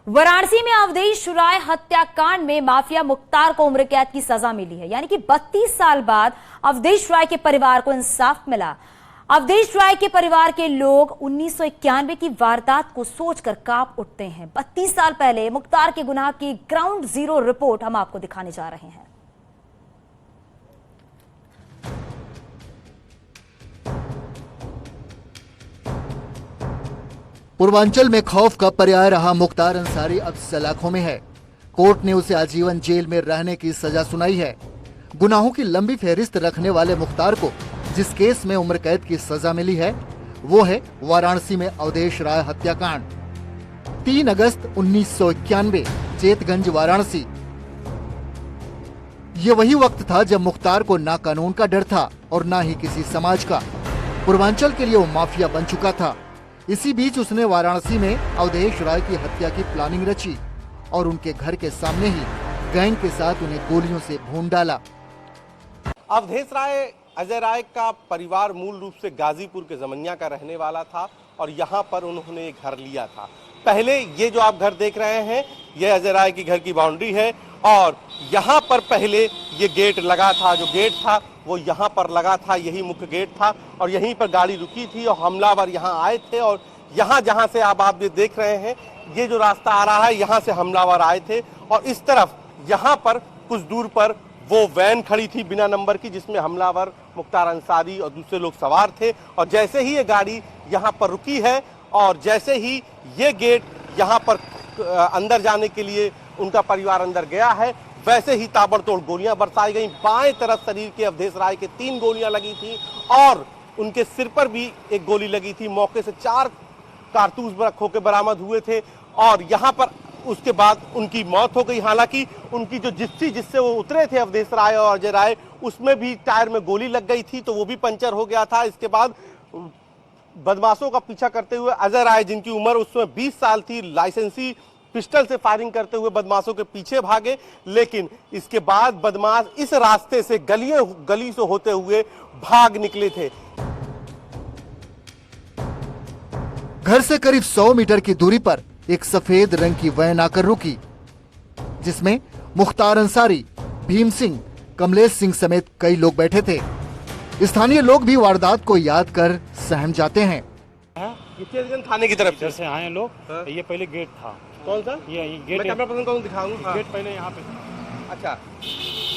वाराणसी में अवधेश राय हत्याकांड में माफिया मुख्तार को उम्र कैद की सजा मिली है। यानी कि 32 साल बाद अवधेश राय के परिवार को इंसाफ मिला। अवधेश राय के परिवार के लोग 1991 की वारदात को सोचकर कांप उठते हैं। 32 साल पहले मुख्तार के गुनाह की ग्राउंड जीरो रिपोर्ट हम आपको दिखाने जा रहे हैं। पूर्वांचल में खौफ का पर्याय रहा मुख्तार अंसारी अब सलाखों में है। कोर्ट ने उसे आजीवन जेल में रहने की सजा सुनाई है। गुनाहों की लंबी फहरिस्त रखने वाले मुख्तार को जिस केस में उम्र कैद की सजा मिली है वो है वाराणसी में अवधेश राय हत्याकांड। 3 अगस्त 1991 चेतगंज वाराणसी। ये वही वक्त था जब मुख्तार को ना कानून का डर था और ना ही किसी समाज का। पूर्वांचल के लिए वो माफिया बन चुका था। इसी बीच उसने वाराणसी में अवधेश राय की हत्या की प्लानिंग रची और उनके घर के सामने ही गैंग के साथ उन्हें गोलियों से भून डाला। अवधेश राय अजय राय का परिवार मूल रूप से गाजीपुर के जमनिया का रहने वाला था और यहाँ पर उन्होंने घर लिया था। पहले ये जो आप घर देख रहे हैं ये अजय राय की घर की बाउंड्री है और यहाँ पर पहले ये गेट लगा था। जो गेट था वो यहाँ पर लगा था, यही मुख्य गेट था और यहीं पर गाड़ी रुकी थी और हमलावर यहाँ आए थे। और यहाँ जहाँ से आप ये देख रहे हैं ये जो रास्ता आ रहा है यहाँ से हमलावर आए थे और इस तरफ यहाँ पर कुछ दूर पर वो वैन खड़ी थी बिना नंबर की जिसमें हमलावर मुख्तार अंसारी और दूसरे लोग सवार थे। और जैसे ही ये गाड़ी यहाँ पर रुकी है और जैसे ही ये गेट यहाँ पर अंदर जाने के लिए उनका परिवार अंदर गया है वैसे ही ताबड़तोड़ गोलियां बरसाई गई। बाएं तरफ शरीर के अवधेश राय के 3 गोलियां लगी थी और उनके सिर पर भी एक गोली लगी थी। मौके से 4 कारतूस होकर बरामद हुए थे और यहाँ पर उसके बाद उनकी मौत हो गई। हालांकि उनकी जो जिप्सी जिससे वो उतरे थे अवधेश राय और अजय राय उसमें भी टायर में गोली लग गई थी तो वो भी पंचर हो गया था। इसके बाद बदमाशों का पीछा करते हुए अजय राय जिनकी उम्र उस समय 20 साल थी लाइसेंसी पिस्टल से फायरिंग करते हुए बदमाशों के पीछे भागे। लेकिन इसके बाद बदमाश इस रास्ते से गली से होते हुए भाग निकले थे। घर से करीब 100 मीटर की दूरी पर एक सफेद रंग की वैन आकर रुकी जिसमें मुख्तार अंसारी, भीम सिंह, कमलेश सिंह समेत कई लोग बैठे थे। स्थानीय लोग भी वारदात को याद कर सहम जाते हैं। चेतगंज थाने की तरफ से आए लोग। ये पहले गेट था। कौन सा? ये गेट। मैं कैमरा पर्सन को दिखाऊं। हाँ। गेट पहले यहाँ पे था। अच्छा,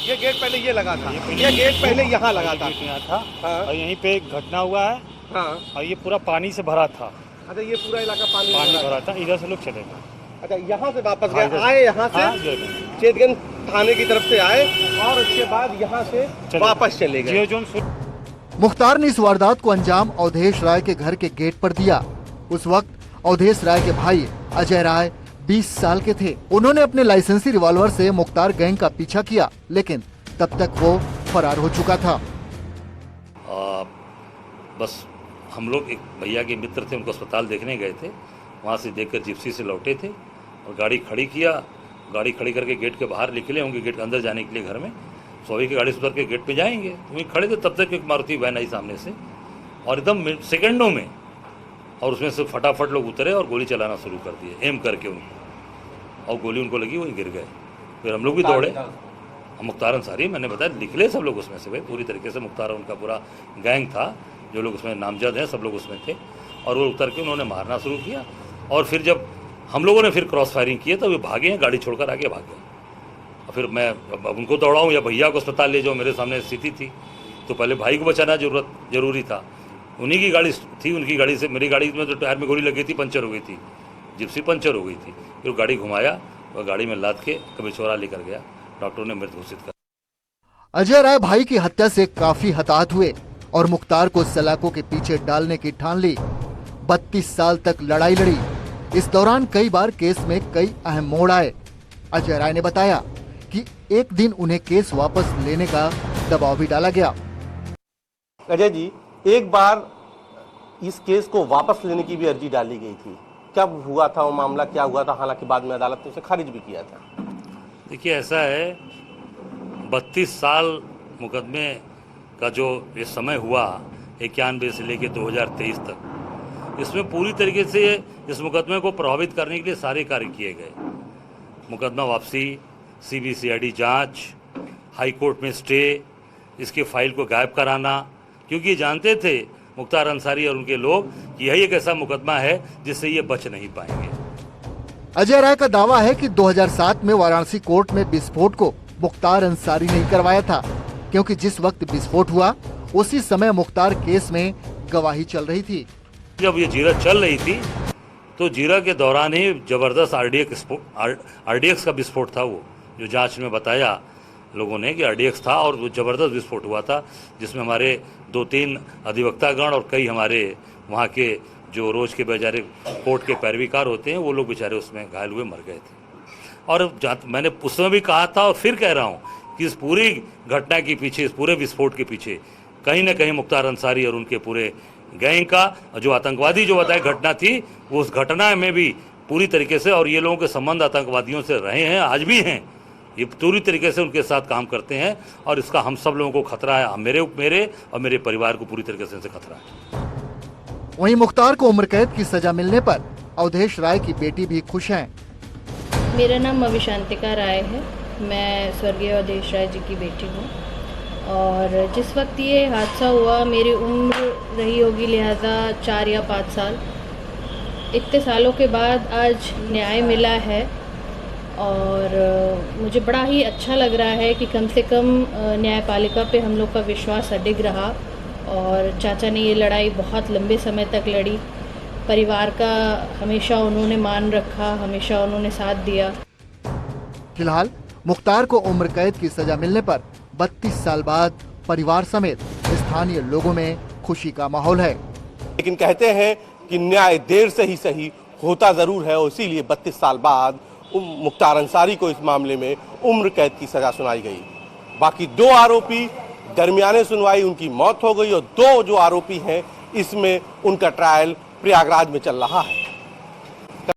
ये गेट पहले ये लगा था। ये गेट पहले यहाँ लगा था। यहाँ था। हाँ। और यहीं पे एक घटना हुआ है। हाँ। और ये पूरा पानी से भरा था। अच्छा, ये पूरा इलाका पानी भरा था। इधर से लोग चले गए। अच्छा, यहाँ से वापस गए, आए यहाँ से चेतगंज थाने की तरफ से आए और उसके बाद यहाँ से वापस चले गए। मुख्तार ने इस वारदात को अंजाम अवधेश राय के घर के गेट पर दिया। उस वक्त अवधेश राय के भाई अजय राय 20 साल के थे। उन्होंने अपने लाइसेंसी रिवॉल्वर से मुख्तार गैंग का पीछा किया लेकिन तब तक वो फरार हो चुका था। बस हम लोग एक भैया के मित्र थे, उनको अस्पताल देखने गए थे। वहाँ से देखकर जिप्सी से लौटे थे और गाड़ी खड़ी किया। गाड़ी खड़ी करके गेट के बाहर निकले होंगे गेट के अंदर जाने के लिए घर में। स्वाभाविक गाड़ी से उतर के गेट पे जाएंगे। वहीं खड़े थे तब तक एक मारुति वैन आई सामने से और एकदम सेकंडों में और उसमें से फटाफट लोग उतरे और गोली चलाना शुरू कर दिए एम करके उनको और गोली उनको लगी, वहीं गिर गए। फिर हम लोग भी दौड़े। मुख्तार अंसारी मैंने बताया निकले सब लोग उसमें से भाई पूरी तरीके से। मुख्तार उनका पूरा गैंग था, जो लोग उसमें नामजद हैं सब लोग उसमें थे और वो उतर के उन्होंने मारना शुरू किया। और फिर जब हम लोगों ने फिर क्रॉस फायरिंग किए तो वे भागे हैं, गाड़ी छोड़कर आगे भाग गए। और फिर मैं अब उनको दौड़ाऊँ या भैया को अस्पताल ले जाओ, मेरे सामने स्थिति थी तो पहले भाई को बचाना जरूरी था। उन्हीं की गाड़ी थी, उनकी गाड़ी से मेरी गाड़ी में तो टायर में गोली लगी थी, पंचर हो गई थी, जिप्सी पंचर हो गई थी। फिर गाड़ी घुमाया और गाड़ी में लाद के कभी छोरा लेकर गया, डॉक्टर ने मृत घोषित कर। अजय राय भाई की हत्या से काफी हताहत हुए और मुख्तार को सलाखों के पीछे डालने की ठान ली। 32 साल तक लड़ाई लड़ी। इस दौरान कई बार केस में कई अहम मोड़ आए। अजय राय ने बताया कि एक दिन उन्हें केस वापस लेने का दबाव भी डाला गया। अजय जी, एक बार इस केस को वापस लेने की भी अर्जी डाली गई थी। कब हुआ था वो मामला, क्या हुआ था? हालांकि बाद में अदालत ने उसे खारिज भी किया था। देखिए ऐसा है, 32 साल मुकदमे का जो ये समय हुआ 91 से लेकर 2023 तक, इसमें पूरी तरीके से इस मुकदमे को प्रभावित करने के लिए सारे कार्य किए गए। मुकदमा वापसी, CBCID जांच, हाई कोर्ट में स्टे, इसके फाइल को गायब कराना, क्योंकि जानते थे मुख्तार अंसारी और उनके लोग कि यही एक ऐसा मुकदमा है जिससे ये बच नहीं पाएंगे। अजय राय का दावा है कि 2007 में वाराणसी कोर्ट में विस्फोट को मुख्तार अंसारी ने करवाया था, क्योंकि जिस वक्त विस्फोट हुआ उसी समय मुख्तार केस में गवाही चल रही थी। जब ये जीरा चल रही थी तो जीरा के दौरान ही जबरदस्त RDX का विस्फोट था, वो जो जांच में बताया लोगों ने कि RDX था और वो जबरदस्त विस्फोट हुआ था, जिसमें हमारे 2-3 अधिवक्तागण और कई हमारे वहाँ के जो रोज के बेचारे कोर्ट के पैरवीकार होते हैं वो लोग बेचारे उसमें घायल हुए मर गए थे। और मैंने उस समय भी कहा था और फिर कह रहा हूँ कि इस पूरी घटना के पीछे, इस पूरे विस्फोट के पीछे कहीं ना कहीं मुख्तार अंसारी और उनके पूरे गैंग का जो आतंकवादी जो बताया घटना थी, वो उस घटना में भी पूरी तरीके से, और ये लोगों के संबंध आतंकवादियों से रहे हैं, आज भी हैं, ये पूरी तरीके से उनके साथ काम करते हैं और इसका हम सब लोगों को खतरा है, मेरे और मेरे परिवार को पूरी तरीके से खतरा है। वहीं मुख्तार को उम्र कैद की सजा मिलने पर अवधेश राय की बेटी भी खुश हैं। मेरा नाम अविशांतिका राय है, मैं स्वर्गीय अवधेश राय जी की बेटी हूँ और जिस वक्त ये हादसा हुआ मेरी उम्र रही होगी लिहाजा 4 या 5 साल। इतने सालों के बाद आज न्याय मिला है और मुझे बड़ा ही अच्छा लग रहा है कि कम से कम न्यायपालिका पे हम लोग का विश्वास अडिग रहा और चाचा ने ये लड़ाई बहुत लंबे समय तक लड़ी। परिवार का हमेशा उन्होंने मान रखा, हमेशा उन्होंने साथ दिया। फिलहाल मुख्तार को उम्र कैद की सजा मिलने पर 32 साल बाद परिवार समेत स्थानीय लोगों में खुशी का माहौल है। लेकिन कहते हैं कि न्याय देर से ही सही होता जरूर है और इसीलिए 32 साल बाद मुख्तार अंसारी को इस मामले में उम्र कैद की सजा सुनाई गई। बाकी 2 आरोपी दरमियाने सुनवाई उनकी मौत हो गई और 2 जो आरोपी हैं इसमें उनका ट्रायल प्रयागराज में चल रहा है।